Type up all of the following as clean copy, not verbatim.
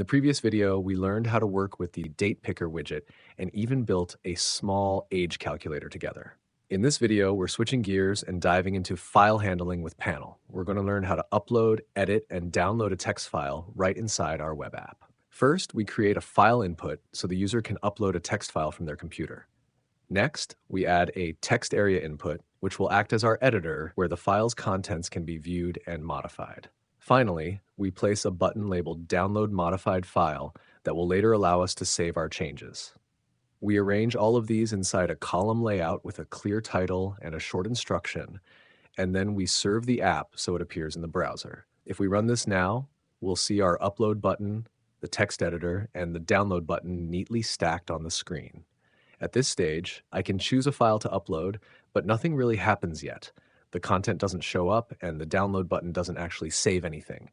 the previous video, we learned how to work with the date picker widget and even built a small age calculator together. In this video, we're switching gears and diving into file handling with Panel. We're going to learn how to upload, edit, and download a text file right inside our web app. First, we create a file input so the user can upload a text file from their computer. Next, we add a text area input, which will act as our editor where the file's contents can be viewed and modified. Finally, we place a button labeled Download Modified File that will later allow us to save our changes. We arrange all of these inside a column layout with a clear title and a short instruction, and then we serve the app so it appears in the browser. If we run this now, we'll see our upload button, the text editor, and the download button neatly stacked on the screen. At this stage, I can choose a file to upload, but nothing really happens yet. The content doesn't show up and the download button doesn't actually save anything.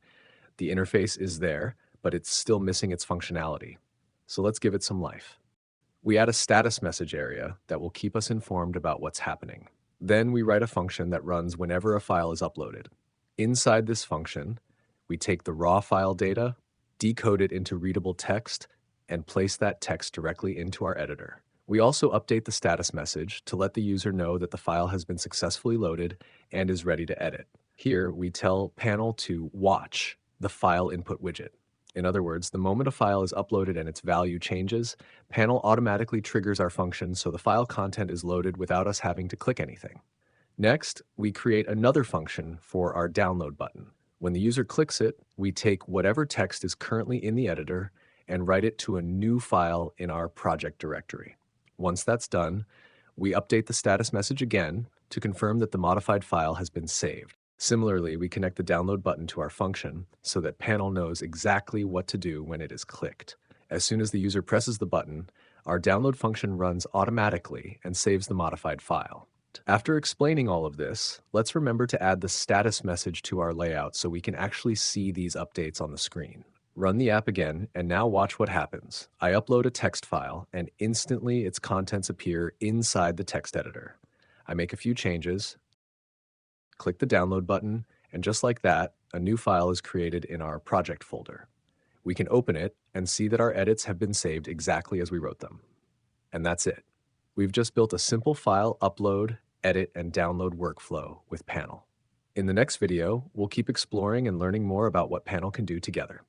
The interface is there, but it's still missing its functionality. So let's give it some life. We add a status message area that will keep us informed about what's happening. Then we write a function that runs whenever a file is uploaded. Inside this function, we take the raw file data, decode it into readable text, and place that text directly into our editor. We also update the status message to let the user know that the file has been successfully loaded and is ready to edit. Here, we tell Panel to watch the FileInput widget. In other words, the moment a file is uploaded and its value changes, Panel automatically triggers our function so the file content is loaded without us having to click anything. Next, we create another function for our download button. When the user clicks it, we take whatever text is currently in the editor and write it to a new file in our project directory. Once that's done, we update the status message again to confirm that the modified file has been saved. Similarly, we connect the download button to our function so that Panel knows exactly what to do when it is clicked. As soon as the user presses the button, our download function runs automatically and saves the modified file. After explaining all of this, let's remember to add the status message to our layout so we can actually see these updates on the screen. Run the app again, and now watch what happens. I upload a text file, and instantly its contents appear inside the text editor. I make a few changes, click the download button, and just like that, a new file is created in our project folder. We can open it and see that our edits have been saved exactly as we wrote them. And that's it. We've just built a simple file upload, edit, and download workflow with Panel. In the next video, we'll keep exploring and learning more about what Panel can do together.